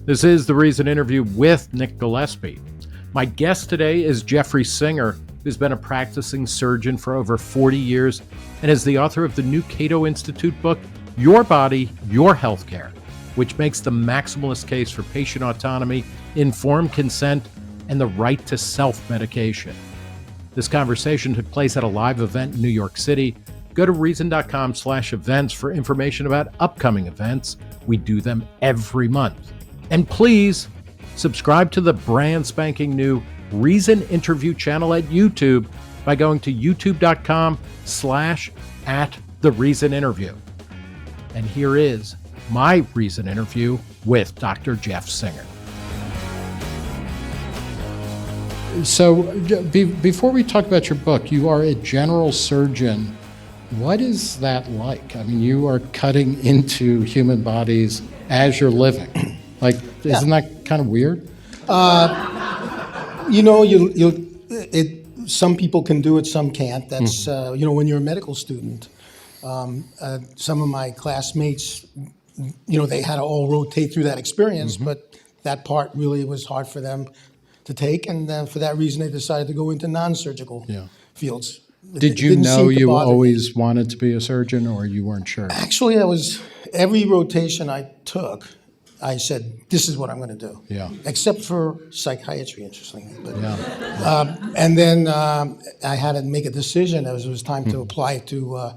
This is the Reason interview with Nick Gillespie. My guest today is Jeffrey Singer, who's been a practicing surgeon for over 40 years and is the author of the new Cato Institute book, Your Body, Your Healthcare, which makes the maximalist case for patient autonomy, informed consent, and the right to self-medication. This conversation took place at a live event in New York City. Go to reason.com/events for information about upcoming events. We do them every month. And please subscribe to the brand spanking new Reason interview channel at YouTube by going to youtube.com/@thereasoninterview. And here is my Reason interview with Dr. Jeff Singer. So before we talk about your book, you are a general surgeon. What is that like? I mean, you are cutting into human bodies as you're living. Like, isn't that kind of weird? Some people can do it, some can't. That's, when you're a medical student, some of my classmates, they had to all rotate through that experience, but that part really was hard for them to take. And for that reason, they decided to go into non-surgical fields. Did you know you always wanted to be a surgeon, or you weren't sure? Actually, every rotation I took, I said, this is what I'm going to do. Yeah. Except for psychiatry, interestingly. But, and then I had to make a decision as it was time to apply to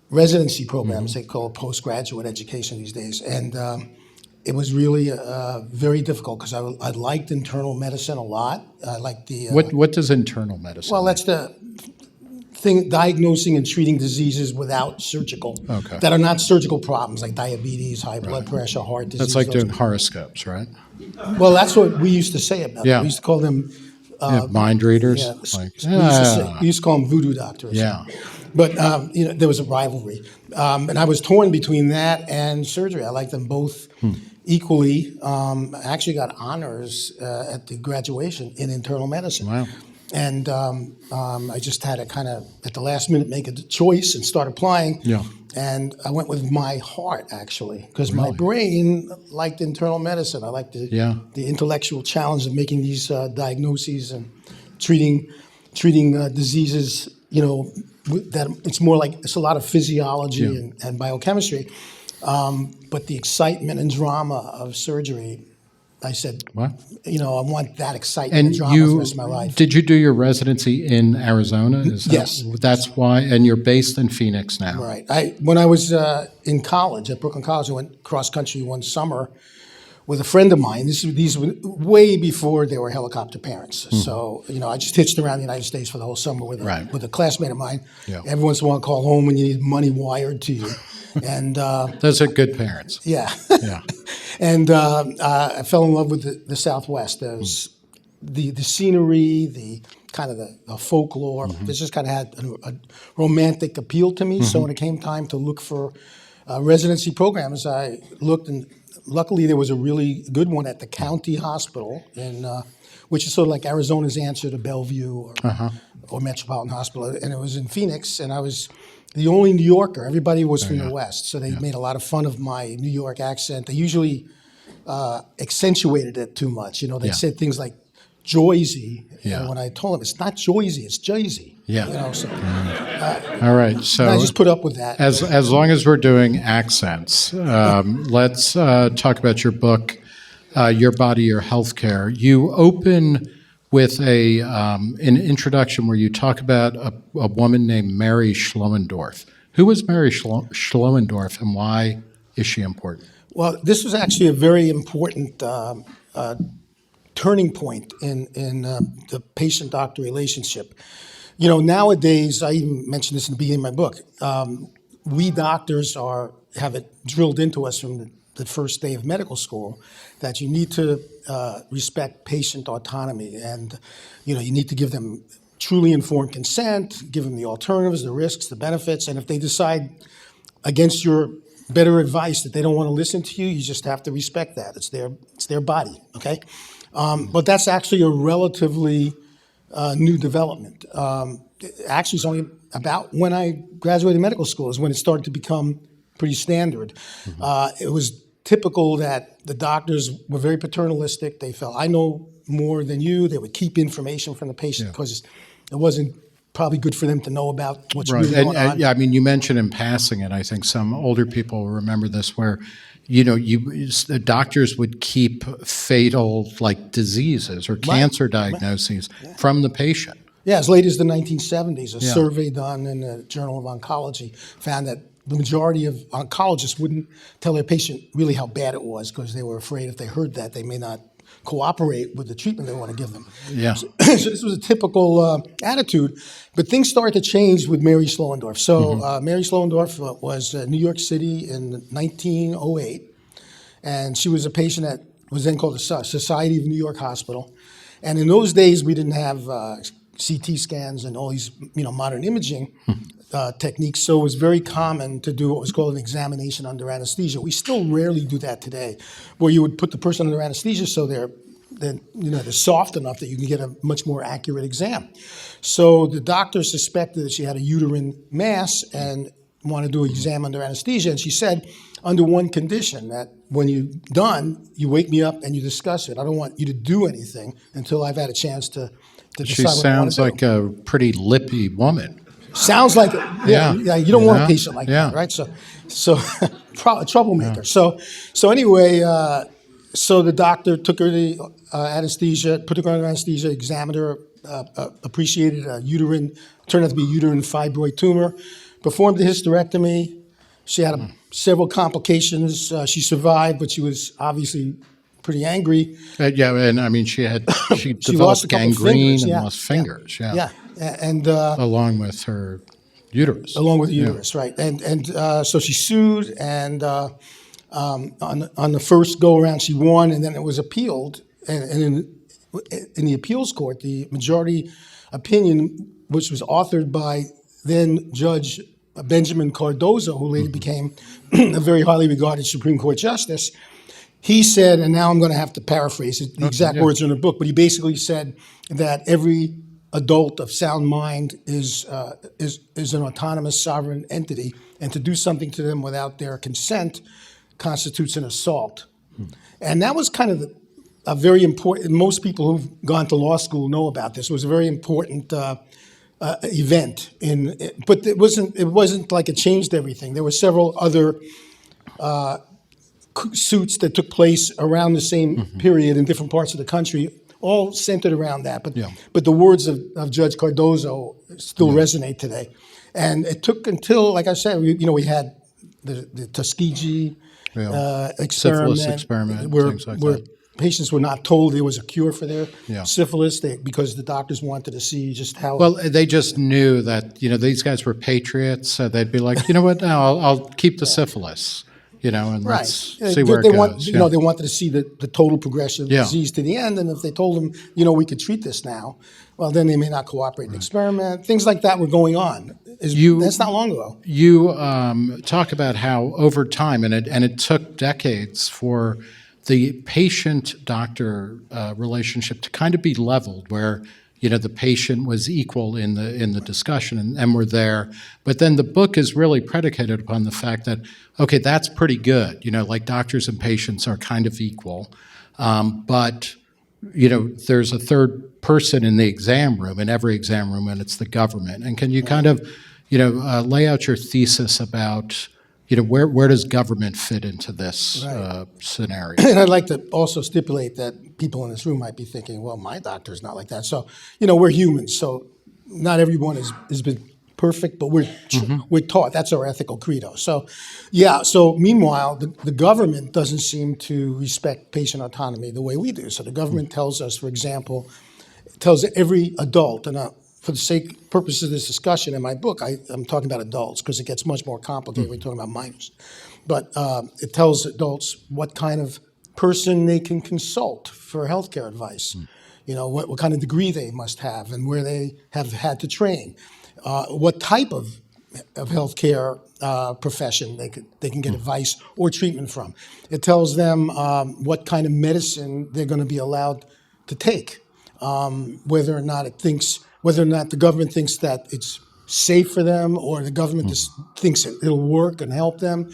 residency programs. They call it postgraduate education these days. And it was really very difficult because I liked internal medicine a lot. I liked the... What does internal medicine mean? That's the thing, diagnosing and treating diseases without surgical, that are not surgical problems like diabetes, high blood pressure, heart disease. That's like doing horoscopes, right? Well, that's what we used to say about them. We used to call them mind readers. We used to call them voodoo doctors. Yeah, but there was a rivalry, and I was torn between that and surgery. I liked them both equally. I actually got honors at the graduation in internal medicine. Wow. And I just had to kind of, at the last minute, make a choice and start applying. Yeah. And I went with my heart, actually, because my brain liked internal medicine. I liked the intellectual challenge of making these diagnoses and treating diseases, that it's more like, it's a lot of physiology and biochemistry. But the excitement and drama of surgery, I said, I want that excitement and drama for the rest of my life. Did you do your residency in Arizona? Yes. That's why, and you're based in Phoenix now. Right. When I was in college, at Brooklyn College, I went cross-country one summer with a friend of mine. These were way before they were helicopter parents. So, I just hitched around the United States for the whole summer with a classmate of mine. Yeah. Every once in a while, I call home when you need money wired to you. And those are good parents. Yeah. And I fell in love with the Southwest. There's the scenery, the kind of the folklore. It just kind of had a romantic appeal to me. So when it came time to look for residency programs, I looked, and luckily there was a really good one at the county hospital, which is sort of like Arizona's answer to Bellevue or Metropolitan Hospital. And it was in Phoenix, and I was the only New Yorker. Everybody was from the West, so they made a lot of fun of my New York accent. They usually accentuated it too much. They said things like Joyzy. And when I told them, it's not Joyzy, it's Jersey. All right, so I just put up with that. As long as we're doing accents, let's talk about your book, Your Body, Your Healthcare. You open with an introduction where you talk about a woman named Mary Schloendorf. Who was Mary Schloendorf, and why is she important? Well, this was actually a very important turning point in the patient-doctor relationship. Nowadays, I even mentioned this in the beginning of my book, we doctors have it drilled into us from the first day of medical school that you need to respect patient autonomy, and you need to give them truly informed consent, give them the alternatives, the risks, the benefits, and if they decide against your better advice that they don't want to listen to you, you just have to respect that. It's their body, okay? But that's actually a relatively new development. Actually, it's only about when I graduated medical school is when it started to become pretty standard. It was typical that the doctors were very paternalistic. They felt, I know more than you. They would keep information from the patient because it wasn't probably good for them to know about what's really going on. Yeah, I mean, you mentioned in passing, and I think some older people will remember this, where the doctors would keep fatal diseases or cancer diagnoses from the patient. Yeah, as late as the 1970s, a survey done in the Journal of Oncology found that the majority of oncologists wouldn't tell their patient really how bad it was because they were afraid if they heard that they may not cooperate with the treatment they want to give them. Yeah. So this was a typical attitude, but things started to change with Mary Slowendorf. So Mary Slowendorf was in New York City in 1908, and she was a patient that was then called the Society of New York Hospital. And in those days, we didn't have CT scans and all these modern imaging techniques, so it was very common to do what was called an examination under anesthesia. We still rarely do that today, where you would put the person under anesthesia so they're soft enough that you can get a much more accurate exam. So the doctor suspected that she had a uterine mass and wanted to do an exam under anesthesia, and she said, under one condition, that when you're done, you wake me up and you discuss it. I don't want you to do anything until I've had a chance to decide She what I want sounds to do. like a pretty lippy woman. Sounds like it. Yeah. You don't want a patient like Yeah. that, right? So a troublemaker. So anyway, so the doctor took her to anesthesia, put her under anesthesia, examined her, appreciated a turned out to be a uterine fibroid tumor, performed the hysterectomy. She had several complications. She survived, but she was obviously pretty angry. And I mean, she developed lost a couple gangrene fingers, and lost fingers. Yeah, and along with her uterus. Right? And so she sued, and on the first go around she won, and then it was appealed. And in the appeals court, the majority opinion, which was authored by then Judge Benjamin Cardozo, who later became a very highly regarded Supreme Court justice, he said, and now I'm going to have to paraphrase it, the exact words are in the book, but he basically said that every adult of sound mind is an autonomous sovereign entity, and to do something to them without their consent constitutes an assault. And that was kind of a very important, most people who've gone to law school know about this. It was a very important event, but it wasn't like it changed everything. There were several other suits that took place around the same period in different parts of the country, all centered around that. But the words of Judge Cardozo still resonate today. And it took until, like I said, we had the Tuskegee experiment, syphilis experiment, where that. Patients were not told there was a cure for their syphilis because the doctors wanted to see just how. Well, they just knew that these guys were patriots, so they'd be like, you know what? No, I'll keep the syphilis. And let's see where it goes. They wanted to see the total progression of the disease to the end, and if they told them, we could treat this now, well, then they may not cooperate in the experiment. Things like that were going on. That's not long ago. You talk about how over time, and it took decades for the patient-doctor relationship to kind of be leveled, where the patient was equal in the discussion and we're there. But then the book is really predicated upon the fact that, okay, that's pretty good. Like doctors and patients are kind of equal. But there's a third person in the exam room, in every exam room, and it's the government. And can you kind of, lay out your thesis about, where does government fit into this scenario? And I'd like to also stipulate that people in this room might be thinking, well, my doctor's not like that. So, we're humans, so not everyone has been perfect, but we're taught. That's our ethical credo. So, so meanwhile, the government doesn't seem to respect patient autonomy the way we do. So the government tells us, for example, tells every adult, and for the purpose of this discussion in my book, I'm talking about adults because it gets much more complicated when we're talking about minors. But it tells adults what kind of person they can consult for healthcare advice, what kind of degree they must have and where they have had to train, what type of healthcare profession they can get advice or treatment from. It tells them what kind of medicine they're going to be allowed to take, whether or not the government thinks that it's safe for them or the government just thinks it'll work and help them.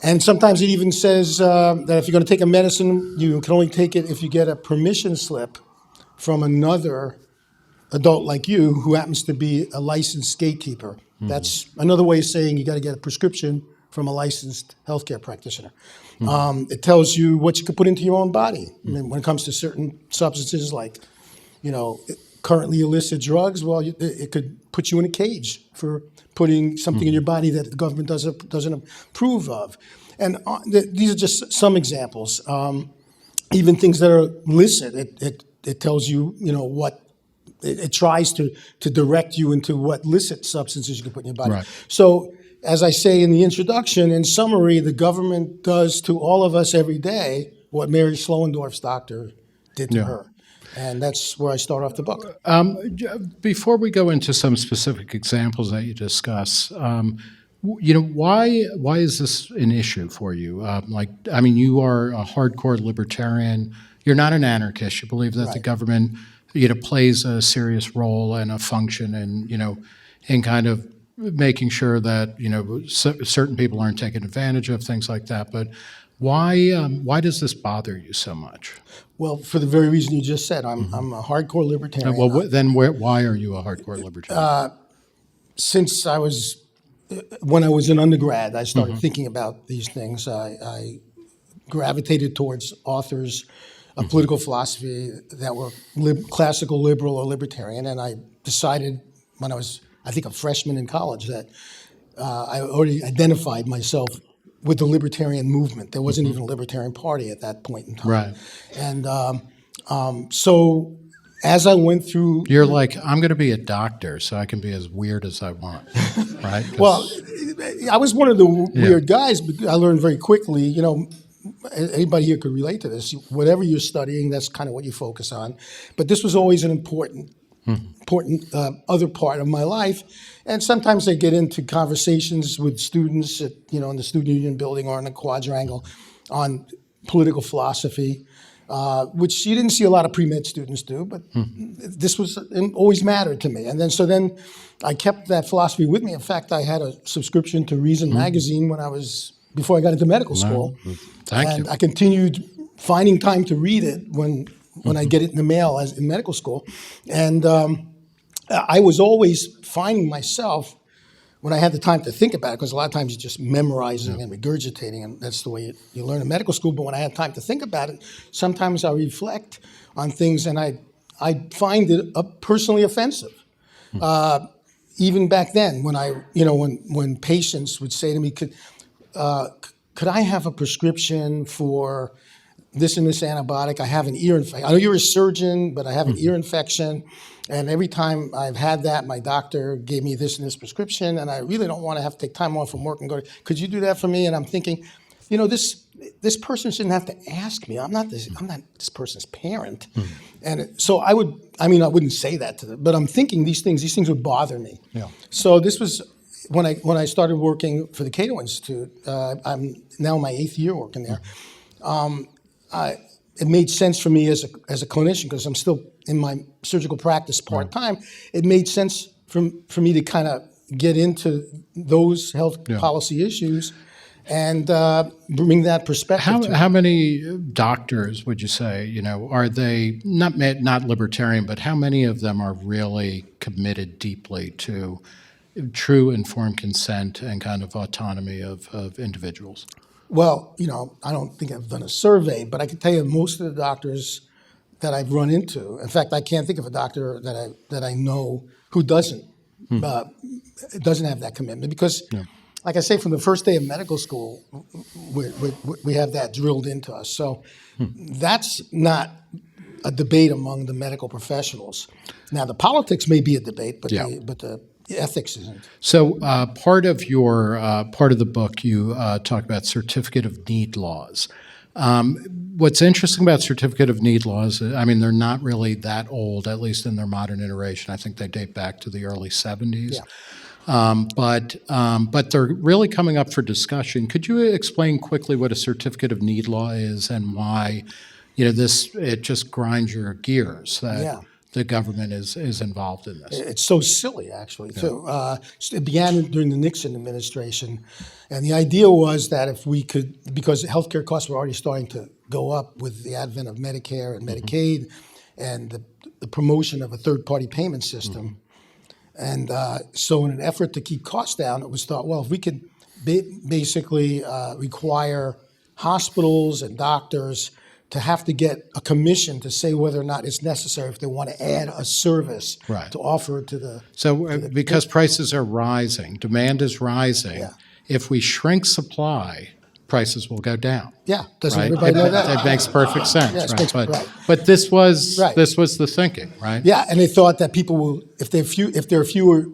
And sometimes it even says that if you're going to take a medicine, you can only take it if you get a permission slip from another adult like you who happens to be a licensed gatekeeper. Mm-hmm. That's another way of saying you got to get a prescription from a licensed healthcare practitioner. Mm-hmm. It tells you what you can put into your own body. Mm-hmm. I mean, when it comes to certain substances like, currently illicit drugs, well, it could put you in a cage for putting something in your body that the government doesn't approve of. And these are just some examples. Even things that are illicit, it tells you, what it tries to direct you into what licit substances you can put in your body. Right. So, as I say in the introduction, in summary, the government does to all of us every day what Mary Sloendorf's doctor did to her. And that's where I start off the book. Before we go into some specific examples that you discuss, why is this an issue for you? You are a hardcore libertarian. You're not an anarchist. You believe that the government, plays a serious role and a function in kind of making sure that, certain people aren't taken advantage of, things like that. But why does this bother you so much? Well, for the very reason you just said, I'm a hardcore libertarian. Why are you a hardcore libertarian? Since when I was in undergrad, I started thinking about these things. I gravitated towards authors of political philosophy that were classical liberal or libertarian, and I decided when I was, I think, a freshman in college that I already identified myself with the libertarian movement. There wasn't even a libertarian party at that point in time. Right. And so as I went through... You're like, I'm going to be a doctor so I can be as weird as I want, right? Well, I was one of the weird guys, but I learned very quickly, anybody here could relate to this. Whatever you're studying, that's kind of what you focus on. But this was always an important other part of my life. And sometimes I get into conversations with students at, in the student union building or in the quadrangle on political philosophy, which you didn't see a lot of pre-med students do, but this was always mattered to me. And then I kept that philosophy with me. In fact, I had a subscription to Reason magazine before I got into medical school. Thank you. I continued finding time to read it when I get it in the mail as in medical school. And I was always finding myself, when I had the time to think about it, because a lot of times you're just memorizing and regurgitating, and that's the way you learn in medical school, but when I had time to think about it, sometimes I reflect on things and I find it personally offensive. Even back then, when when patients would say to me, could I have a prescription for this and this antibiotic? I have an ear infection. I know you're a surgeon, but I have an ear infection. And every time I've had that, my doctor gave me this and this prescription, and I really don't want to have to take time off from work and go, could you do that for me? And I'm thinking, this person shouldn't have to ask me. I'm not this person's parent. And so I wouldn't say that to them, but I'm thinking these things would bother me. Yeah. So this was when I started working for the Cato Institute. I'm now in my 8th year working there. It made sense for me as a clinician, because I'm still in my surgical practice part-time. It made sense for me to kind of get into those health policy issues and bring that perspective. How many doctors would you say, are they not libertarian, but how many of them are really committed deeply to true informed consent and kind of autonomy of individuals? Well, I don't think I've done a survey, but I can tell you most of the doctors that I've run into. In fact, I can't think of a doctor that I know who doesn't have that commitment, because, like I say, from the first day of medical school, we have that drilled into us. So that's not a debate among the medical professionals. Now, the politics may be a debate, but the ethics isn't. So part of the book, you talk about certificate of need laws. What's interesting about certificate of need laws, they're not really that old, at least in their modern iteration. I think they date back to the early 70s. But they're really coming up for discussion. Could you explain quickly what a certificate of need law is and why, it just grinds your gears the government is involved in this. It's so silly, actually. So it began during the Nixon administration, and the idea was that if we could, because healthcare costs were already starting to go up with the advent of Medicare and Medicaid, and the promotion of a third-party payment system, and so in an effort to keep costs down, it was thought, well, if we could basically require hospitals and doctors to have to get a commission to say whether or not it's necessary if they want to add a service to offer to the. So because prices are rising, demand is rising, if we shrink supply, prices will go down. Yeah, doesn't everybody know that? That makes perfect sense, Yes, but this was the thinking, right? Yeah, and they thought that people will, if there are fewer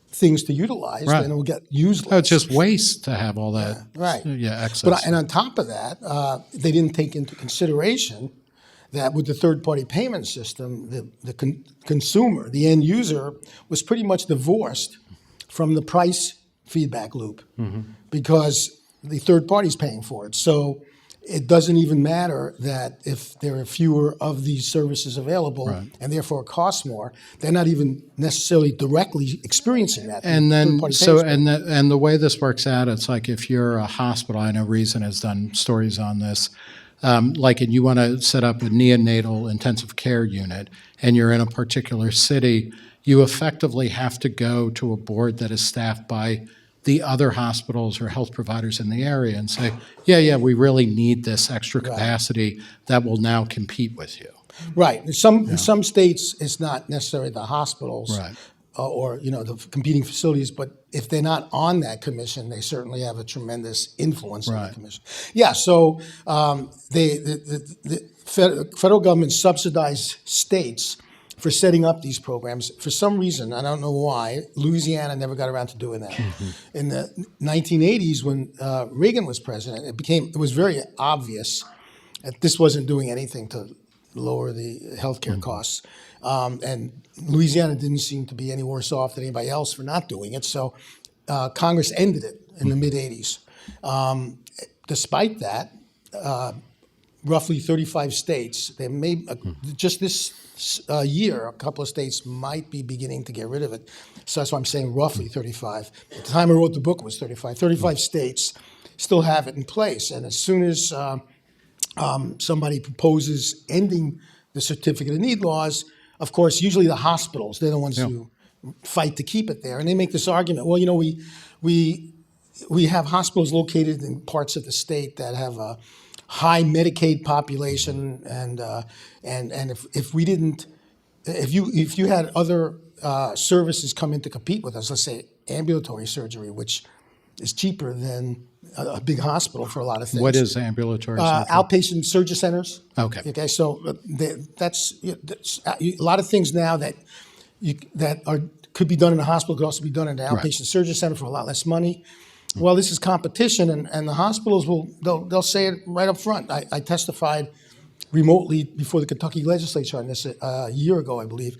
things to utilize, then it will get used less. Oh, it's just waste to have all that excess. And on top of that, they didn't take into consideration that with the third-party payment system, the consumer, the end user, was pretty much divorced from the price feedback loop because the third party's paying for it. So it doesn't even matter that if there are fewer of these services available and therefore it costs more, they're not even necessarily directly experiencing that. And then, and the way this works out, it's like if you're a hospital, I know Reason has done stories on this, and you want to set up a neonatal intensive care unit and you're in a particular city, you effectively have to go to a board that is staffed by the other hospitals or health providers in the area and say, we really need this extra capacity that will now compete with you. Right. In some states, it's not necessarily the hospitals or the competing facilities, but if they're not on that commission, they certainly have a tremendous influence on the commission. Yeah. So the federal government subsidized states for setting up these programs. For some reason, I don't know why, Louisiana never got around to doing that. In the 1980s, when Reagan was president, it was very obvious that this wasn't doing anything to lower the healthcare costs. And Louisiana didn't seem to be any worse off than anybody else for not doing it. So Congress ended it in the mid-80s. Despite that, roughly 35 states, they may, just this year, a couple of states might be beginning to get rid of it. So that's why I'm saying roughly 35. At the time I wrote the book, it was 35. 35 states still have it in place. And as soon as somebody proposes ending the certificate of need laws, of course, usually the hospitals, they're the ones who fight to keep it there. And they make this argument, well, we have hospitals located in parts of the state that have a high Medicaid population, and if you had other services come in to compete with us, let's say ambulatory surgery, which is cheaper than a big hospital for a lot of things. What is ambulatory surgery? Outpatient surgery centers. Okay. So that's a lot of things now that could be done in a hospital could also be done in an outpatient surgery center for a lot less money. Well, this is competition, and the hospitals they'll say it right up front. I testified remotely before the Kentucky legislature on this a year ago, I believe,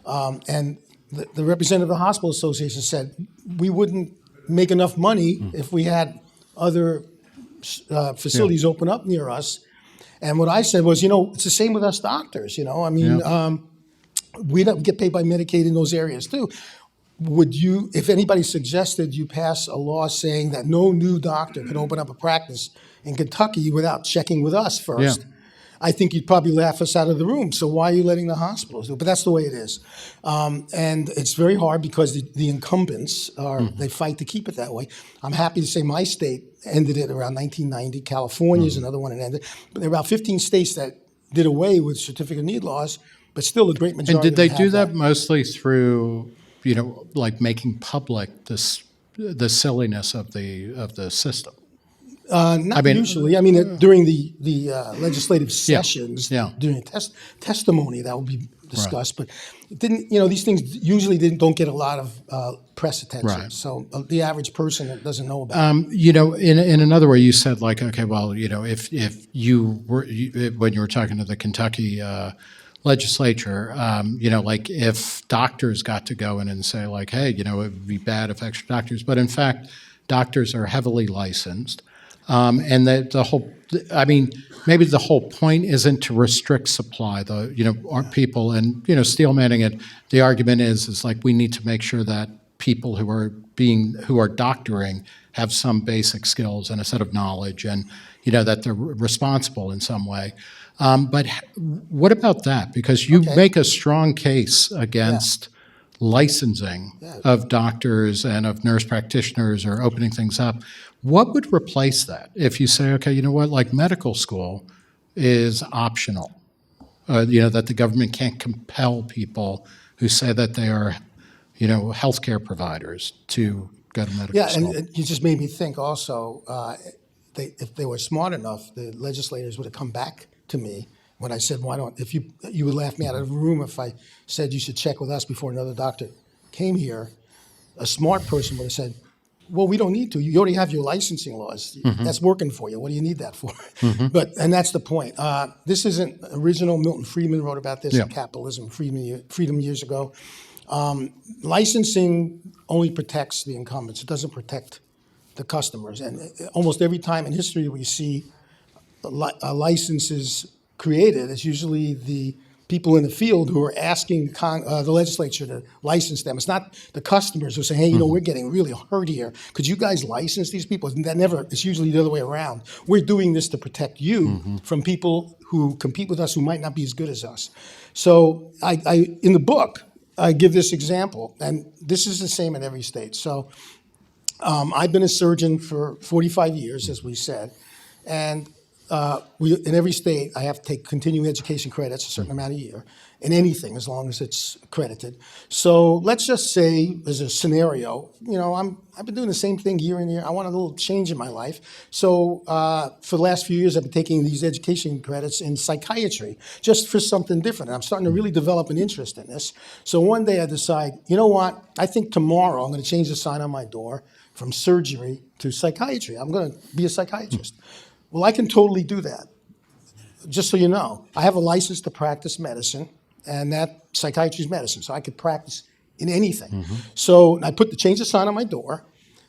and the representative of the Hospital Association said we wouldn't make enough money if we had other facilities open up near us. And what I said was, it's the same with us doctors. We don't get paid by Medicaid in those areas too. Would you, if anybody suggested you pass a law saying that no new doctor can open up a practice in Kentucky without checking with us first, I think you'd probably laugh us out of the room. So why are you letting the hospitals do it? But that's the way it is. And it's very hard because the incumbents they fight to keep it that way. I'm happy to say my state ended it around 1990. California's another one that ended. But there are about 15 states that did away with certificate of need laws, but still a great majority. And did they do that mostly through making public the silliness of the system? Not usually. During the legislative sessions, during testimony, that will be discussed. But it didn't. These things usually don't get a lot of press attention. So the average person doesn't know about it. In another way, you said if you were when you were talking to the Kentucky legislature, if doctors got to go in and say hey, it would be bad if extra doctors, but in fact, doctors are heavily licensed. And the whole, I mean, maybe the whole point isn't to restrict supply, our people, and, steelmanning it. The argument is like we need to make sure that people who are doctoring have some basic skills and a set of knowledge, and, that they're responsible in some way. But what about that? Because you make a strong case against licensing of doctors and of nurse practitioners or opening things up. What would replace that if you say, okay, you know what, like medical school is optional, that the government can't compel people who say that they are, healthcare providers to go to medical school? Yeah, and you just made me think also, if they were smart enough, the legislators would have come back to me when I said, why don't, if you would laugh me out of the room if I said you should check with us before another doctor came here. A smart person would have said, well, we don't need to. You already have your licensing laws. That's working for you. What do you need that for? And that's the point. This isn't original. Milton Friedman wrote about this in Capitalism, Freedom years ago. Licensing only protects the incumbents. It doesn't protect the customers. And almost every time in history we see licenses created, it's usually the people in the field who are asking the legislature to license them. It's not the customers who say, hey, we're getting really hurt here. Could you guys license these people? It's usually the other way around. We're doing this to protect you from people who compete with us who might not be as good as us. So I in the book, I give this example, and this is the same in every state. So I've been a surgeon for 45 years, as we said, and in every state, I have to take continuing education credits a certain amount a year in anything, as long as it's accredited. So let's just say there's a scenario, I've been doing the same thing year in year. I want a little change in my life. So for the last few years, I've been taking these education credits in psychiatry, just for something different. And I'm starting to really develop an interest in this. So one day I decide, you know what? I think tomorrow I'm going to change the sign on my door from surgery to psychiatry. I'm going to be a psychiatrist. Well, I can totally do that. Just so you know, I have a license to practice medicine, and that psychiatry is medicine, so I could practice in anything. So I change the sign on my door,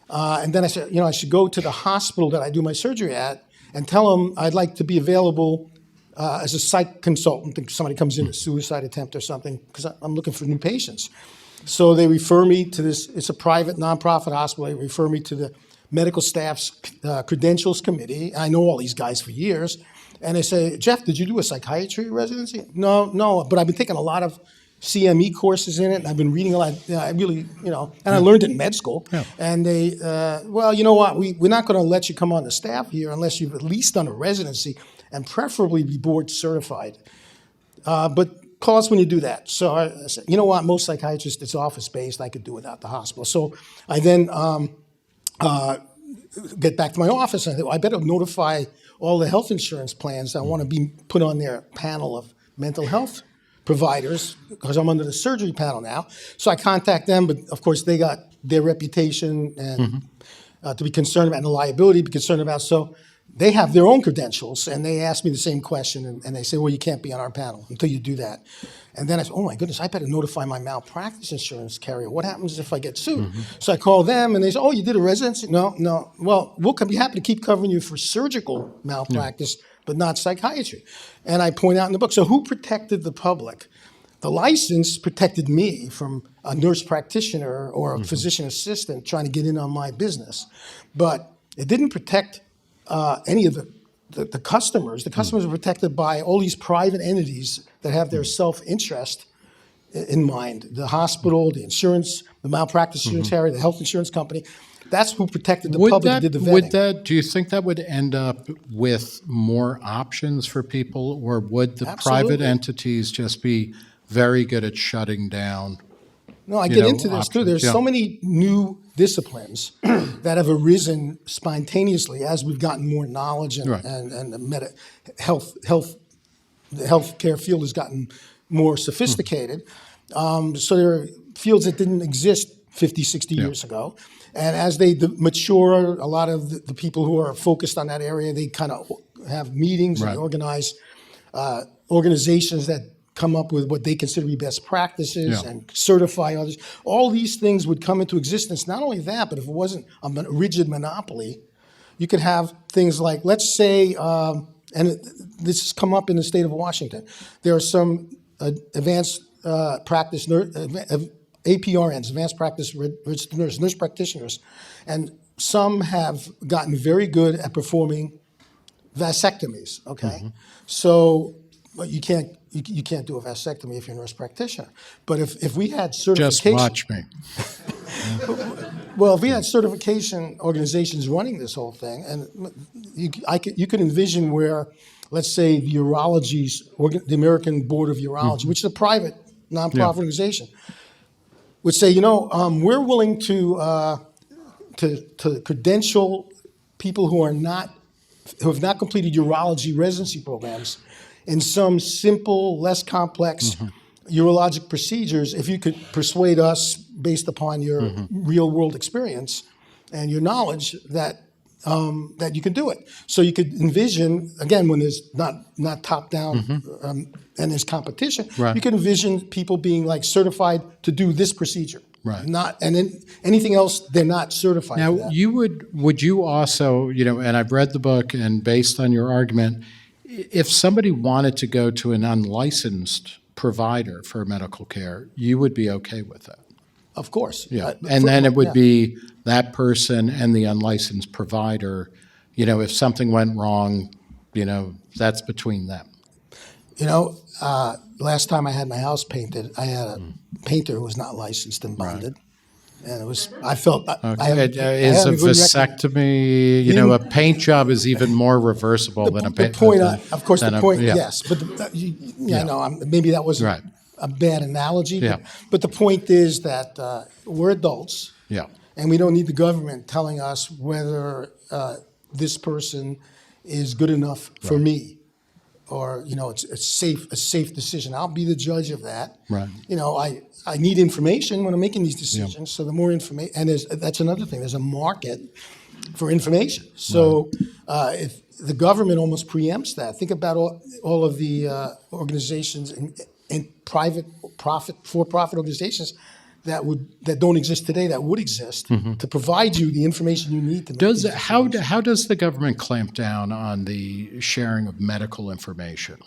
and then I said, I should go to the hospital that I do my surgery at and tell them I'd like to be available as a psych consultant if somebody comes in with a suicide attempt or something, because I'm looking for new patients. So they refer me to this. It's a private, nonprofit hospital. They refer me to the medical staff's credentials committee. I know all these guys for years. And they say, Jeff, did you do a psychiatry residency? No, but I've been taking a lot of CME courses in it. And I've been reading a lot. I really, and I learned it in med school. Yeah. And they, well, you know what? We're not going to let you come on the staff here unless you've at least done a residency and preferably be board certified. But call us when you do that. So I said, you know what? Most psychiatrists, it's office-based. I could do without the hospital. So I then get back to my office, and I thought, I better notify all the health insurance plans. I want to be put on their panel of mental health providers because I'm under the surgery panel now. So I contact them, but of course they got their reputation and to be concerned about, and the liability to be concerned about. So they have their own credentials, and they ask me the same question, and they say, well, you can't be on our panel until you do that. And then I said, oh my goodness, I better notify my malpractice insurance carrier. What happens if I get sued? So I call them, and they say, oh, you did a residency? No. Well, we'll be happy to keep covering you for surgical malpractice, but not psychiatry. And I point out in the book, so who protected the public? The license protected me from a nurse practitioner or a physician assistant trying to get in on my business. But it didn't protect any of the customers. The customers are protected by all these private entities that have their self-interest in mind. The hospital, the insurance, the malpractice insurance carrier, the health insurance company. That's who protected the public and did the vetting. Do you think that would end up with more options for people, or would the private entities just be very good at shutting down? No, I get into this too. There's so many new disciplines that have arisen spontaneously as we've gotten more knowledge and the healthcare field has gotten more sophisticated. So there are fields that didn't exist 50, 60 years ago. And as they mature, a lot of the people who are focused on that area, they kind of have meetings and organize organizations that come up with what they consider to be best practices and certify others. All these things would come into existence. Not only that, but if it wasn't a rigid monopoly, You could have things like, let's say, this has come up in the state of Washington. There are some advanced practice APRNs, advanced practice registered nurse practitioners, and some have gotten very good at performing vasectomies. Okay, so but you can't do a vasectomy if you're a nurse practitioner. But if we had certification, Just watch me. well, if we had certification organizations running this whole thing, and you could envision where, let's say, the the American Board of Urology, which is a private nonprofit organization, would say, we're willing to credential people who have not completed urology residency programs in some simple, less complex urologic procedures, if you could persuade us based upon your real world experience and your knowledge that you can do it. So you could envision, again, when there's not top down and there's competition, you could envision people being like certified to do this procedure. Right. And then anything else, they're not certified for that. Now, would you also, and I've read the book, and based on your argument, if somebody wanted to go to an unlicensed provider for medical care, you would be okay with that? Of course. Yeah. And then it would be that person and the unlicensed provider, if something went wrong, that's between them. Last time I had my house painted, I had a painter who was not licensed and bonded. And it was, I felt, is a vasectomy, a paint job is even more reversible than a paint. Yes. But I know, maybe that was a bad analogy. But the point is that we're adults. And we don't need the government telling us whether this person is good enough for me. Or it's a safe decision. I'll be the judge of that. Right. I need information when I'm making these decisions. So the more information, and that's another thing. There's a market for information. So if the government almost preempts that, think about all of the organizations and for-profit organizations that don't exist today that would exist to provide you the information you need to make how does the government clamp down on the sharing of medical information?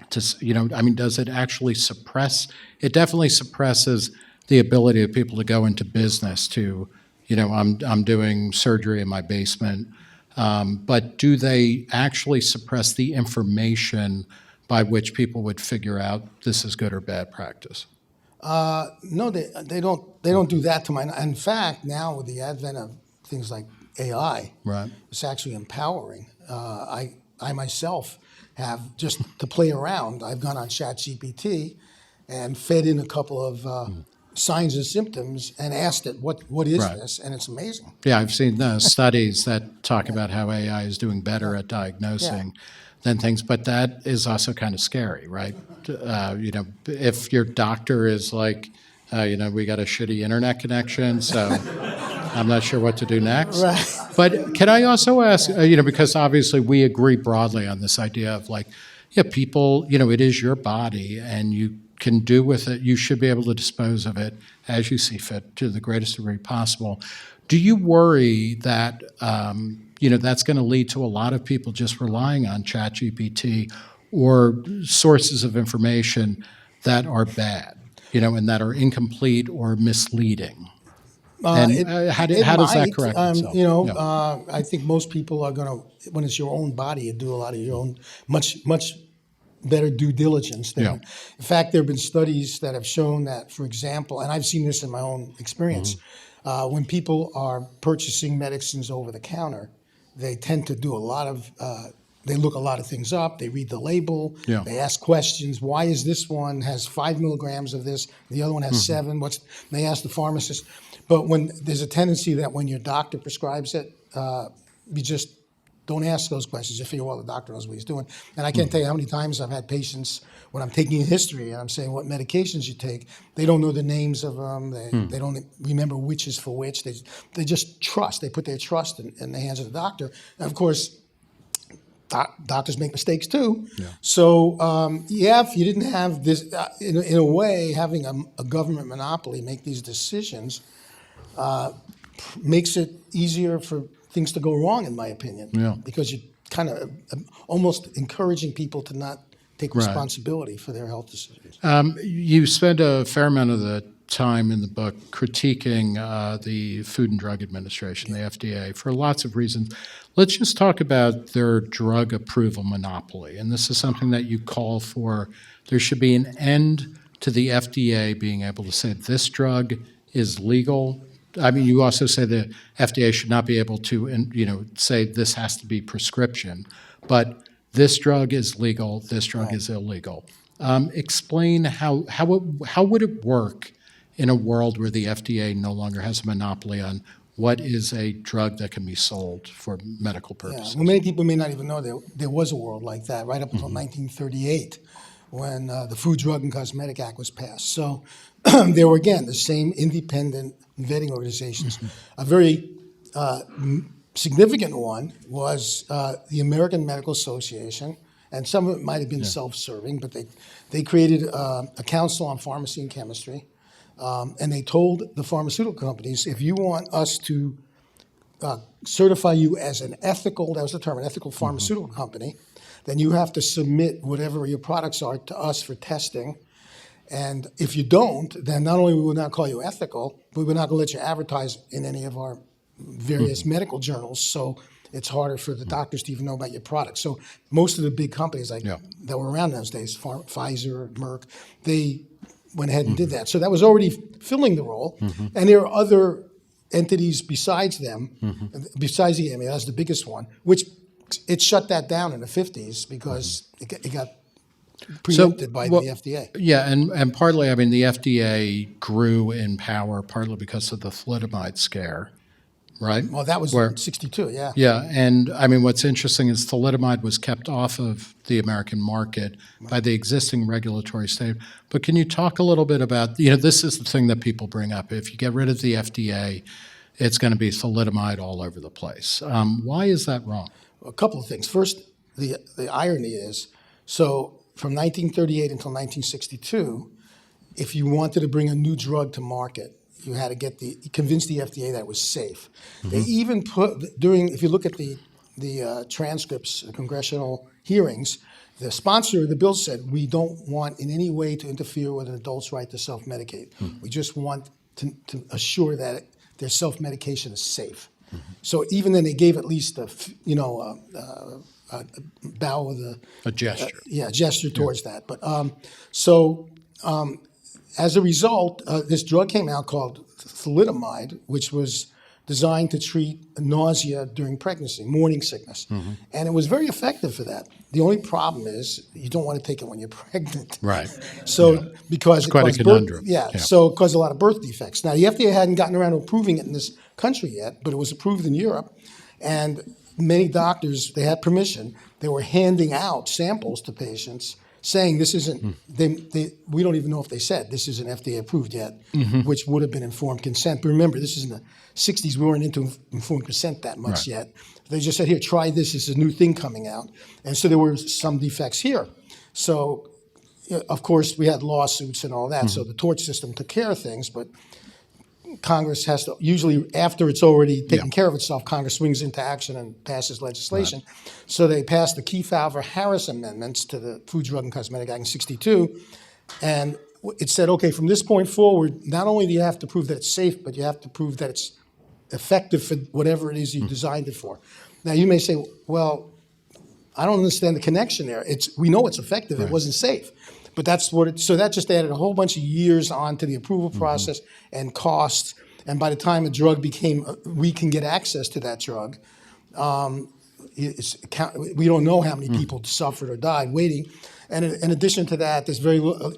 Does it actually suppress? It definitely suppresses the ability of people to go into business to, I'm doing surgery in my basement, but do they actually suppress the information by which people would figure out this is good or bad practice? No, they don't do that to my. In fact, now with the advent of things like AI, it's actually empowering. I myself have, just to play around, I've gone on ChatGPT and fed in a couple of signs and symptoms and asked it, what is this? And it's amazing. Yeah, I've seen studies that talk about how AI is doing better at diagnosing than things, but that is also kind of scary, right? If your doctor is like, we got a shitty internet connection, so I'm not sure what to do next. Right. But can I also ask, because obviously we agree broadly on this idea of people, it is your body and you can do with it, you should be able to dispose of it as you see fit to the greatest degree possible. Do you worry that that's going to lead to a lot of people just relying on ChatGPT or sources of information that are bad, and that are incomplete or misleading? How does that correct itself? I think most people are going to, when it's your own body, you do a lot of your own, much better due diligence. In fact, there have been studies that have shown that, for example, and I've seen this in my own experience, when people are purchasing medicines over the counter, they tend to do they look a lot of things up, they read the label, they ask questions. Why is this one has 5 milligrams of this, the other one has 7? They ask the pharmacist. But when there's a tendency that when your doctor prescribes it, you just don't ask those questions. You figure, well, the doctor knows what he's doing. And I can't tell you how many times I've had patients when I'm taking a history and I'm saying what medications you take, they don't know the names of them. They don't remember which is for which. They just trust. They put their trust in the hands of the doctor. And of course, doctors make mistakes too. So if you didn't have this, in a way, having a government monopoly make these decisions makes it easier for things to go wrong, in my opinion. Yeah. Because you're kind of almost encouraging people to not take responsibility for their health decisions. You spend a fair amount of the time in the book critiquing the Food and Drug Administration, the FDA, for lots of reasons. Let's just talk about their drug approval monopoly. And this is something that you call for. There should be an end to the FDA being able to say this drug is legal. I mean, you also say the FDA should not be able to, say this has to be prescription, but this drug is legal, this drug is illegal. Explain how would it work in a world where the FDA no longer has a monopoly on what is a drug that can be sold for medical purposes? Well, many people may not even know there was a world like that right up until 1938 when the Food, Drug, and Cosmetic Act was passed. So there were, again, the same independent vetting organizations. A very significant one was the American Medical Association, and some of it might have been self-serving, but they created a council on pharmacy and chemistry, and they told the pharmaceutical companies, if you want us to certify you as an ethical, that was the term, an ethical pharmaceutical company, then you have to submit whatever your products are to us for testing. And if you don't, then not only will we not call you ethical, but we're not going to let you advertise in any of our various medical journals. So it's harder for the doctors to even know about your product. So most of the big companies that were around those days, Pfizer, Merck, they went ahead and did that. So that was already filling the role. And there are other entities besides them, besides the EMA, that's the biggest one, which it shut that down in the 50s because it got preempted by the FDA. Yeah, and partly, I mean, the FDA grew in power partly because of the thalidomide scare, right? Well, that was 62, yeah. Yeah, and I mean, what's interesting is thalidomide was kept off of the American market by the existing regulatory state. But can you talk a little bit about, this is the thing that people bring up. If you get rid of the FDA, it's going to be thalidomide all over the place. Why is that wrong? A couple of things. First, the irony is, so from 1938 until 1962, if you wanted to bring a new drug to market, you had to convince the FDA that it was safe. They even put if you look at the transcripts, the congressional hearings, the sponsor of the bill said, we don't want in any way to interfere with an adult's right to self-medicate. We just want to assure that their self-medication is safe. So even then, they gave at least a bow of a gesture. Gesture towards that. But as a result, this drug came out called thalidomide, which was designed to treat nausea during pregnancy, morning sickness, and it was very effective for that. The only problem is you don't want to take it when you're pregnant, right? So because it's quite a conundrum. So it caused a lot of birth defects. Now the FDA hadn't gotten around to approving it in this country yet, but it was approved in Europe, and many doctors, they had permission. They were handing out samples to patients saying this isn't, we don't even know if they said this isn't FDA approved yet, which would have been informed consent. But remember, this is in the 60s. We weren't into informed consent that much yet. They just said, here, try this. It's a new thing coming out. And so there were some defects here. So, of course, we had lawsuits and all that. So the tort system took care of things. But Congress has to, usually after it's already taken care of itself, Congress swings into action and passes legislation. So they passed the Kefauver-Harris amendments to the Food, Drug, and Cosmetic Act in 62. And it said, okay, from this point forward, not only do you have to prove that it's safe, but you have to prove that it's effective for whatever it is you designed it for. Now, you may say, well, I don't understand the connection there. We know it's effective. It wasn't safe. But that's what so that just added a whole bunch of years onto the approval process and costs. And by the time a drug we can get access to that drug, we don't know how many people suffered or died waiting. And in addition to that, there's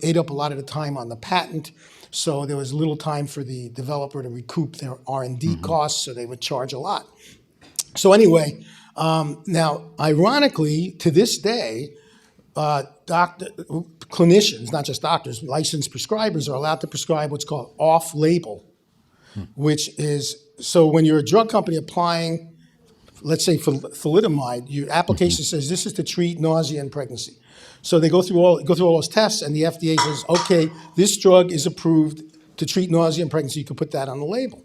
ate up a lot of the time on the patent. So there was little time for the developer to recoup their R&D costs, so they would charge a lot. So anyway, now, ironically, to this day, clinicians, not just doctors, licensed prescribers are allowed to prescribe what's called off-label, which is, so when you're a drug company applying, let's say for thalidomide, your application says this is to treat nausea in pregnancy. So they go through all those tests, and the FDA says, okay, this drug is approved to treat nausea in pregnancy. You can put that on the label.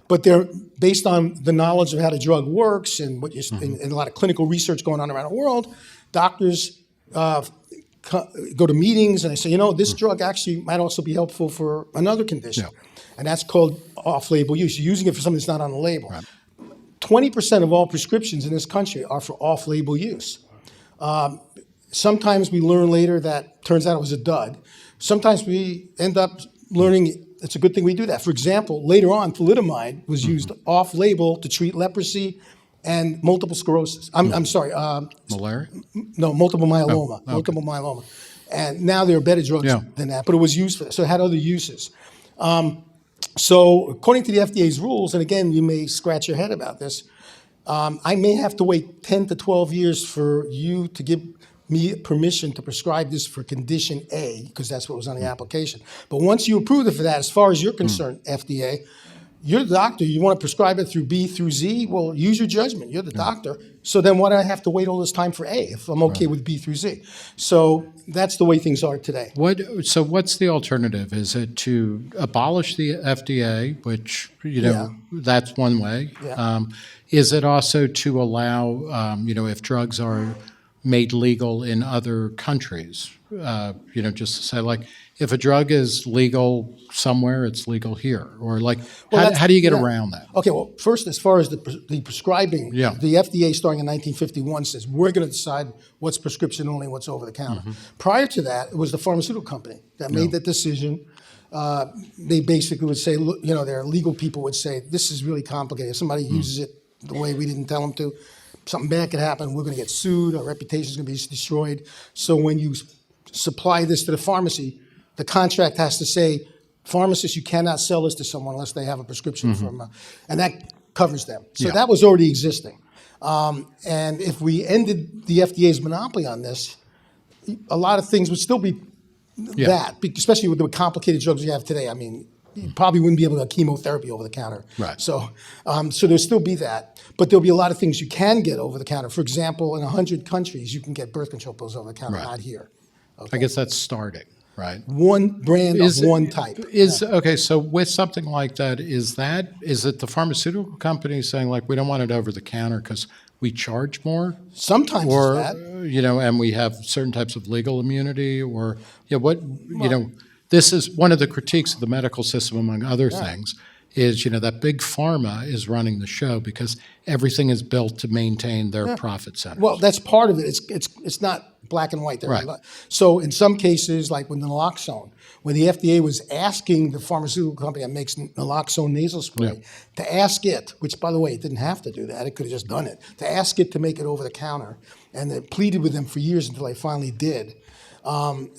but they're based on the knowledge of how the drug works and what you, and a lot of clinical research going on around the world. Doctors go to meetings and they say, you know, this drug actually might also be helpful for another condition, and that's called off-label use. You're using it for something that's not on the label. 20% of all prescriptions in this country are for off-label use. Sometimes we learn later that turns out it was a dud. Sometimes we end up learning it's a good thing we do that. For example, later on, thalidomide was used off-label to treat leprosy and multiple sclerosis. I'm sorry. Malaria? No, multiple myeloma. Okay. Multiple myeloma. And now there are better drugs than that, but it was used for that. So it had other uses. So according to the FDA's rules, and again, you may scratch your head about this, I may have to wait 10 to 12 years for you to give me permission to prescribe this for condition A, because that's what was on the application. But once you approve it for that, as far as you're concerned, FDA, you're the doctor. You want to prescribe it through B through Z? Well, use your judgment. You're the doctor. So then why do I have to wait all this time for A if I'm okay with B through Z? So that's the way things are today. So what's the alternative? Is it to abolish the FDA, which, you know, that's one way? Is it also to allow, you know, if drugs are made legal in other countries, you know, just to say, like, if a drug is legal somewhere, it's legal here, or like, how do you get around that? Okay, well, first, as far as the prescribing, the FDA starting in 1951 says we're going to decide what's prescription only and what's over the counter. Prior to that, it was the pharmaceutical company that made that decision. They basically would say, look, you know, their legal people would say, this is really complicated. If somebody uses it the way we didn't tell them to, something bad could happen. We're going to get sued. Our reputation is going to be destroyed. So when you supply this to the pharmacy, the contract has to say, pharmacists, you cannot sell this to someone unless they have a prescription from, and that covers them. So that was already existing. And if we ended the FDA's monopoly on this, a lot of things would still be that, especially with the complicated drugs we have today. I mean, you probably wouldn't be able to get chemotherapy over the counter. So, so there'll still be that. But there'll be a lot of things you can get over the counter. For example, in 100 countries, you can get birth control pills over the counter, not here. I guess that's starting. Right. One brand of one type. Okay, so with something like that, is it the pharmaceutical company saying, like, we don't want it over the counter because we charge more? Sometimes or, it's that. You know, and we have certain types of legal immunity, or, you know, you know, this is one of the critiques of the medical system, among other things, is, you know, that big pharma is running the show because everything is built to maintain their profit centers. Well, that's part of it. It's not black and white. So in some cases, like with naloxone, when the FDA was asking the pharmaceutical company that makes naloxone nasal spray to ask it, which, by the way, it didn't have to do that. It could have just done it. To ask it to make it over the counter, and they pleaded with them for years until they finally did,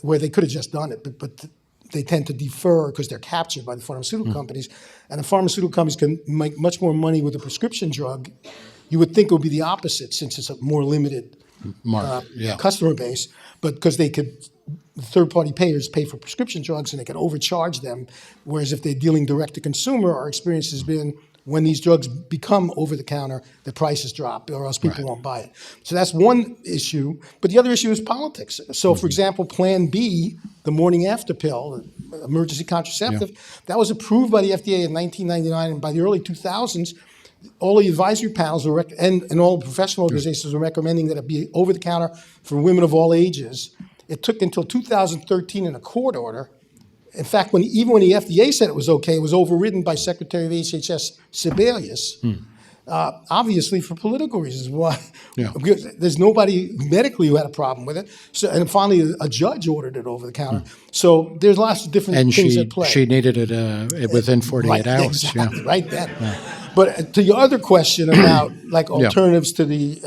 where they could have just done it, but they tend to defer because they're captured by the pharmaceutical companies, and the pharmaceutical companies can make much more money with a prescription drug. You would think it would be the opposite since it's a more limited customer base, but because third-party payers pay for prescription drugs and they can overcharge them, whereas if they're dealing direct to consumer, our experience has been when these drugs become over-the-counter, the prices drop or else people won't buy it. So that's one issue, but the other issue is politics. So for example, Plan B, the morning after pill, emergency contraceptive, that was approved by the FDA in 1999, and by the early 2000s, all the advisory panels and all the professional organizations were recommending that it be over the counter for women of all ages. It took until 2013 in a court order. In fact, even when the FDA said it was okay, it was overridden by Secretary of HHS Sebelius, obviously for political reasons. Why? There's nobody medically who had a problem with it. So, and finally, a judge ordered it over the counter. So there's lots of different things at play. She needed it within 48 hours. Exactly, right then. But to your other question about like alternatives to the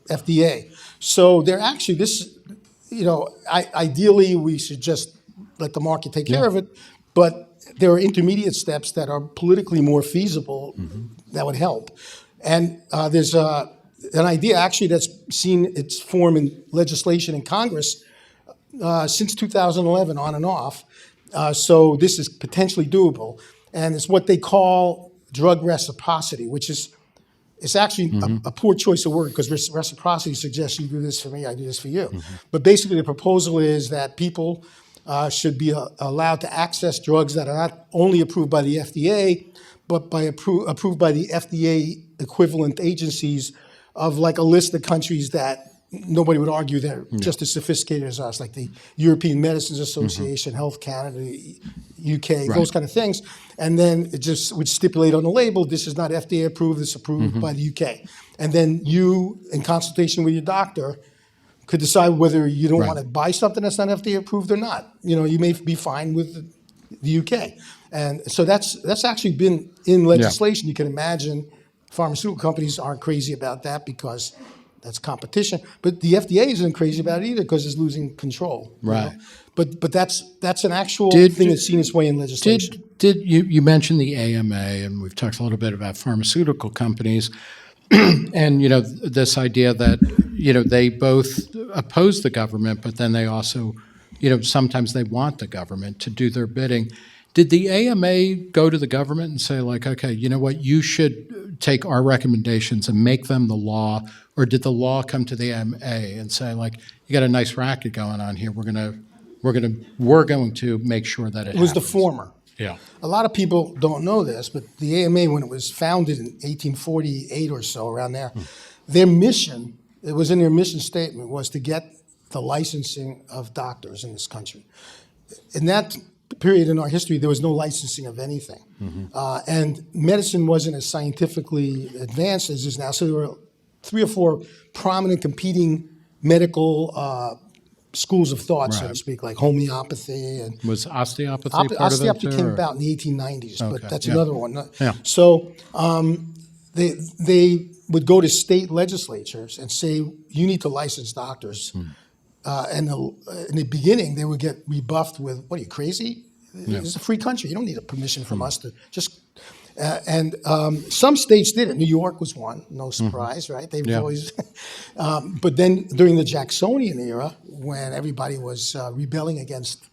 FDA, so they're actually ideally we should just let the market take care of it, but there are intermediate steps that are politically more feasible that would help. And there's an idea actually that's seen its form in legislation in Congress since 2011 on and off. So this is potentially doable. And it's what they call drug reciprocity, which is it's actually a poor choice of word because reciprocity suggests you do this for me, I do this for you. But basically the proposal is that people should be allowed to access drugs that are not only approved by the FDA, but by approved by the FDA equivalent agencies of like a list of countries that nobody would argue they're just as sophisticated as us, like the European Medicines Association, Health Canada, UK, those kind of things. And then it just would stipulate on the label, this is not FDA approved, it's approved by the UK. And then you, in consultation with your doctor, could decide whether you don't want to buy something that's not FDA approved or not. You may be fine with the UK. And so that's actually been in legislation. You can imagine pharmaceutical companies aren't crazy about that because that's competition. But the FDA isn't crazy about it either because it's losing control. Right. But that's an actual thing that's seen its way in legislation. Did you mentioned the AMA, and we've talked a little bit about pharmaceutical companies, and this idea that they both oppose the government, but then they also, sometimes they want the government to do their bidding. Did the AMA go to the government and say, like, okay, you know what, you should take our recommendations and make them the law, or did the law come to the AMA and say, like, you got a nice racket going on here, we're going to make sure that it was happens? The former. Yeah. A lot of people don't know this, but the AMA, when it was founded in 1848 or so, around there, their mission, it was in their mission statement, was to get the licensing of doctors in this country. In that period in our history, there was no licensing of anything. And medicine wasn't as scientifically advanced as it is now. So there were 3 or 4 prominent competing medical schools of thought, so to speak, like homeopathy. And was osteopathy part of it? Osteopathy came about in the 1890s, but that's another one. Yeah. So they would go to state legislatures and say, you need to license doctors. And in the beginning, they would get rebuffed with, what are you, crazy? It's a free country. You don't need a permission from us to just... and some states did it. New York was one, no surprise, right? They've always... but then during the Jacksonian era, when everybody was rebelling against...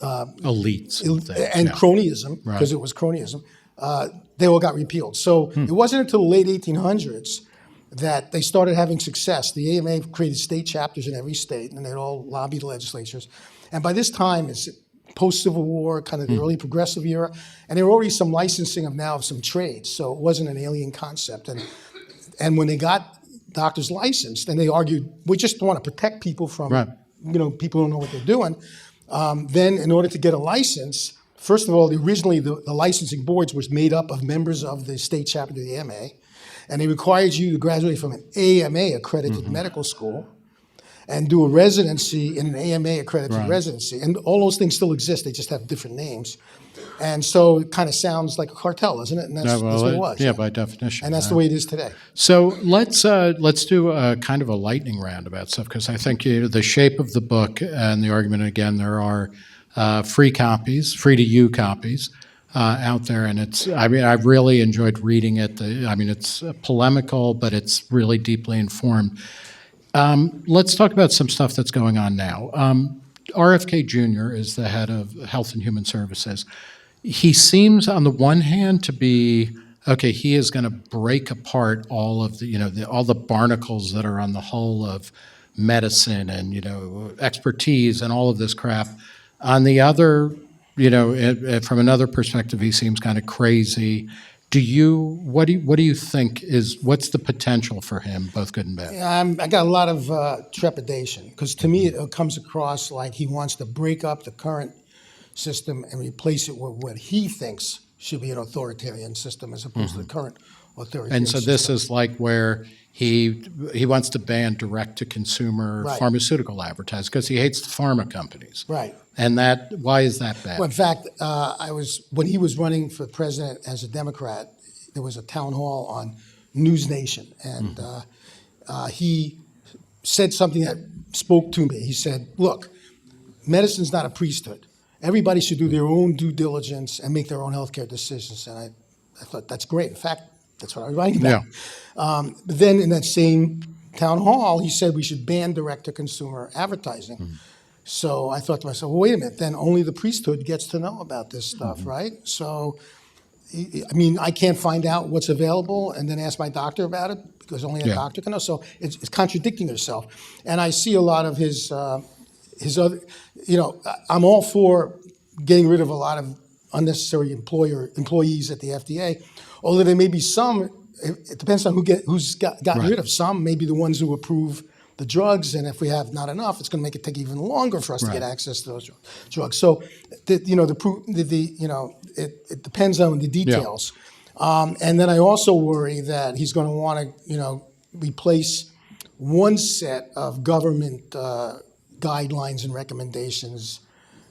elites. And cronyism, because it was cronyism, they all got repealed. So it wasn't until the late 1800s that they started having success. The AMA created state chapters in every state, and they all lobbied the legislatures. And by this time, it's post-Civil War, kind of the early progressive era, and there were already some licensing of some trades, so it wasn't an alien concept. And when they got doctors licensed, and they argued, we just want to protect people from, people who don't know what they're doing. Then in order to get a license, first of all, originally the licensing boards was made up of members of the state chapter of the AMA, and they required you to graduate from an AMA accredited medical school and do a residency in an AMA accredited residency. And all those things still exist, they just have different names. And so it kind of sounds like a cartel, doesn't it? And that's what it was. Yeah, by definition. And that's the way it is today. So let's do a kind of a lightning round about stuff, because I think the shape of the book and the argument, again, there are free to you copies out there, and I've really enjoyed reading it. It's polemical, but it's really deeply informed. Let's talk about some stuff that's going on now. RFK Jr. is the head of Health and Human Services. He seems, on the one hand, to be he is going to break apart all of all the barnacles that are on the hull of medicine and expertise and all of this crap. On the other, from another perspective, he seems kind of crazy. What do you think what's the potential for him, both good and bad? I got a lot of trepidation, because to me it comes across like he wants to break up the current system and replace it with what he thinks should be an authoritarian system as opposed to the current authoritarian system. And so this is like where he wants to ban direct-to-consumer pharmaceutical advertising because he hates the pharma companies. Right. And why is that bad? Well, in fact, when he was running for president as a Democrat, there was a town hall on News Nation, and he said something that spoke to me. He said, look, medicine's not a priesthood. Everybody should do their own due diligence and make their own healthcare decisions. And I thought, that's great. In fact, that's what I was writing about. But then in that same town hall, he said we should ban direct-to-consumer advertising. So I thought to myself, well, wait a minute, then only the priesthood gets to know about this stuff, right? So, I can't find out what's available and then ask my doctor about it, because only a doctor can know. So it's contradicting itself. And I see a lot of his other, I'm all for getting rid of a lot of unnecessary employees at the FDA. Although there may be some, it depends on who's gotten rid of some. Maybe the ones who approve the drugs, and if we have not enough, it's going to make it take even longer for us to get access to those drugs. So, it depends on the details. And then I also worry that he's going to want to, replace one set of government guidelines and recommendations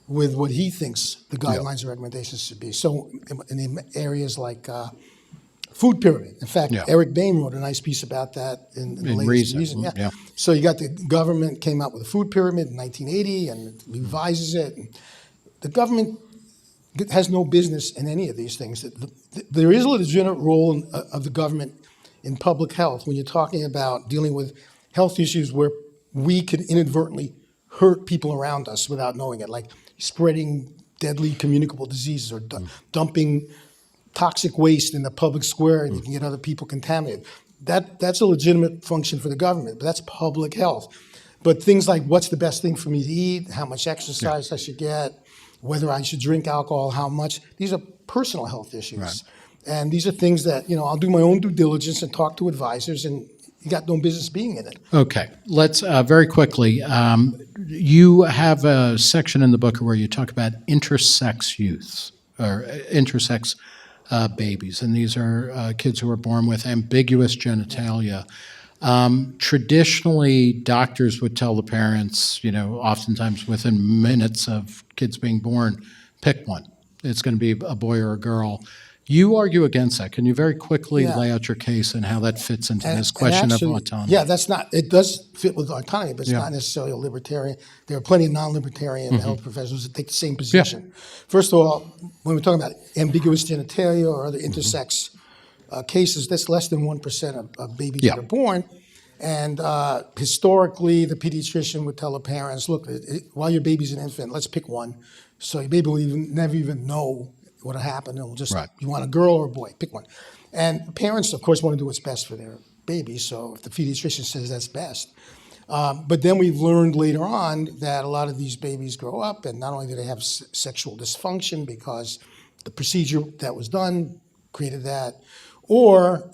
with what he thinks the guidelines and recommendations should be. So in areas like food pyramid. In fact, Eric Bain wrote a nice piece about that in the latest Reason. So you got the government came out with a food pyramid in 1980 and revises it. And the government has no business in any of these things. There is a legitimate role of the government in public health when you're talking about dealing with health issues where we could inadvertently hurt people around us without knowing it, like spreading deadly communicable diseases or dumping toxic waste in the public square and you can get other people contaminated. That's a legitimate function for the government, but that's public health. But things like what's the best thing for me to eat, how much exercise I should get, whether I should drink alcohol, how much, these are personal health issues. Right. And these are things that, I'll do my own due diligence and talk to advisors, and you got no business being in it. Okay. Let's very quickly, you have a section in the book where you talk about intersex youths or intersex babies, and these are kids who are born with ambiguous genitalia. Traditionally, doctors would tell the parents, oftentimes within minutes of kids being born, pick one. It's going to be a boy or a girl. You argue against that. Can you very quickly lay out your case and how that fits into this question of autonomy? Yeah, it does fit with autonomy, but it's not necessarily a libertarian. There are plenty of non-libertarian health professionals that take the same position. First of all, when we're talking about ambiguous genitalia or other intersex cases, that's less than 1% of babies that are born. And historically, the pediatrician would tell the parents, look, while your baby's an infant, let's pick one. So your baby will never even know what happened. It'll just, you want a girl or a boy, pick one. And parents, of course, want to do what's best for their baby. So if the pediatrician says that's best. But then we've learned later on that a lot of these babies grow up and not only do they have sexual dysfunction because the procedure that was done created that, or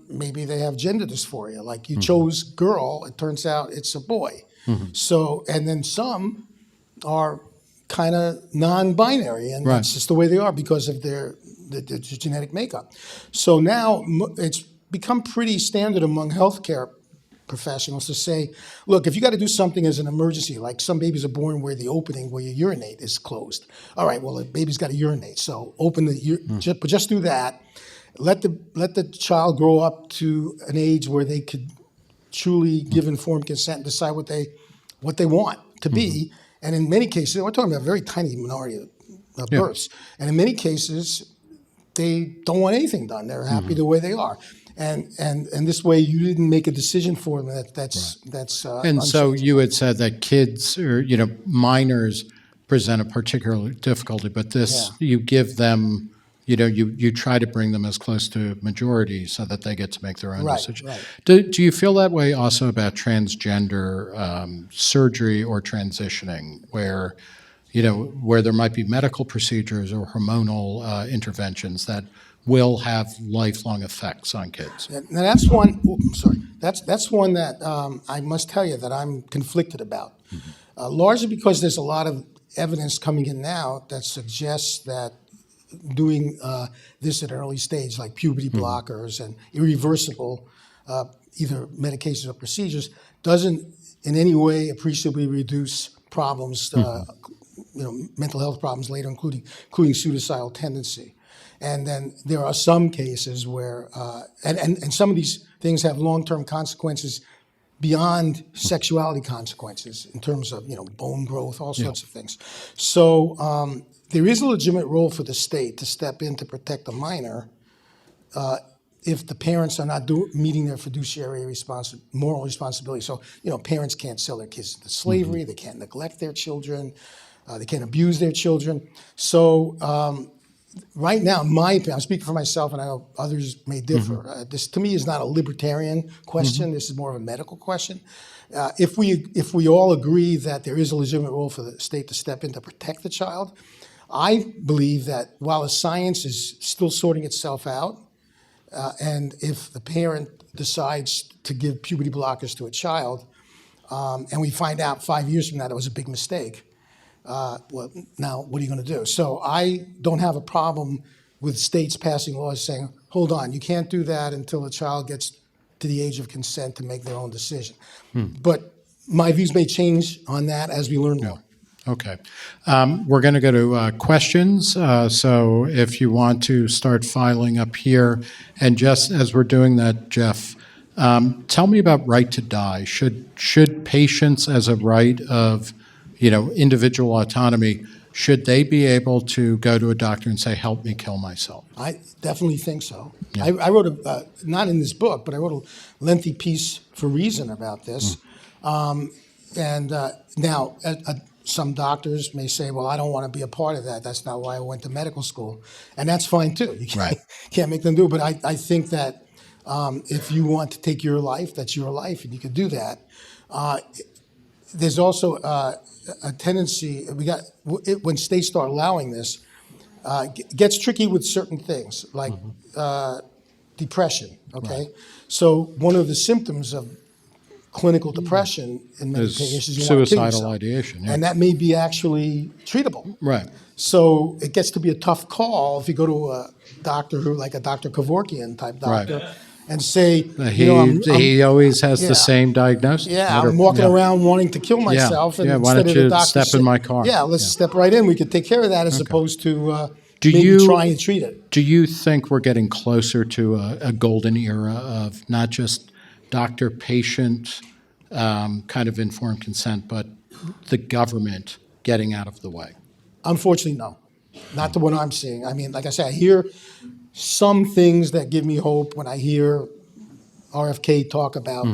maybe they have gender dysphoria, like you chose girl, it turns out it's a boy. So, and then some are kind of non-binary, and that's just the way they are because of their genetic makeup. So now it's become pretty standard among healthcare professionals to say, look, if you got to do something as an emergency, like some babies are born where the opening where you urinate is closed. All right, well, the baby's got to urinate, so open the just do that. Let the child grow up to an age where they could truly give informed consent and decide what they want to be. And in many cases, we're talking about a very tiny minority of births. And in many cases, they don't want anything done. They're happy the way they are. And this way, you didn't make a decision for them that's and so you had said that kids or minors present a particular difficulty, but this you give them. You try to bring them as close to majority so that they get to make their own decision. Right. Do you feel that way also about transgender surgery or transitioning, where there might be medical procedures or hormonal interventions that will have lifelong effects on kids? Now that's one. That's one that I must tell you that I'm conflicted about, largely because there's a lot of evidence coming in now that suggests that doing this at an early stage, like puberty blockers and irreversible either medications or procedures, doesn't in any way appreciably reduce problems, mental health problems later, including suicidal tendency. And then there are some cases where, and some of these things have long-term consequences beyond sexuality consequences in terms of bone growth, all sorts of things. So there is a legitimate role for the state to step in to protect the minor if the parents are not meeting their fiduciary moral responsibility. So parents can't sell their kids into slavery, they can't neglect their children, they can't abuse their children. So right now, in my opinion, I'm speaking for myself, and I know others may differ. This, to me, is not a libertarian question. This is more of a medical question. If we all agree that there is a legitimate role for the state to step in to protect the child, I believe that while the science is still sorting itself out, and if the parent decides to give puberty blockers to a child, and we find out 5 years from now that was a big mistake, well, now what are you going to do? So I don't have a problem with states passing laws saying, hold on, you can't do that until a child gets to the age of consent to make their own decision. But my views may change on that as we learn more. Okay. We're going to go to questions. So if you want to start filing up here, and just as we're doing that, Jeff, tell me about right to die. Should patients, as a right of, individual autonomy, should they be able to go to a doctor and say, help me kill myself? I definitely think so. Yeah. I wrote not in this book, but I wrote a lengthy piece for Reason about this. Now, some doctors may say, well, I don't want to be a part of that. That's not why I went to medical school. And that's fine, too. You can't make them do it. But I think that if you want to take your life, that's your life, and you can do that. There's also a tendency, when states start allowing this, it gets tricky with certain things, like depression, okay? So one of the symptoms of clinical depression in many cases is you want to kill yourself. Suicidal ideation. Yeah. And that may be actually treatable. Right. So it gets to be a tough call if you go to a doctor like a Dr. Kevorkian type doctor and say, he always has the same diagnosis. Yeah, I'm walking around wanting to kill myself. And why don't instead of you the doctor step in my car? Yeah, let's step right in. We could take care of that as opposed to try and treat it. Do you think we're getting closer to a golden era of not just doctor-patient kind of informed consent, but the government getting out of the way? Unfortunately, no. Not to what I'm seeing. I mean, like I said, I hear some things that give me hope when I hear RFK talk about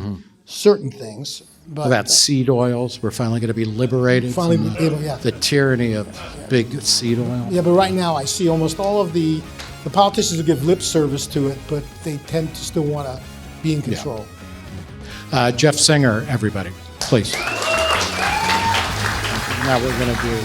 certain things. But about seed oils, we're finally going to be liberated from the tyranny of big seed oil. Yeah, but right now I see almost all of the politicians who give lip service to it, but they tend to still want to be in control. Jeff Singer, everybody, please. Now we're going to do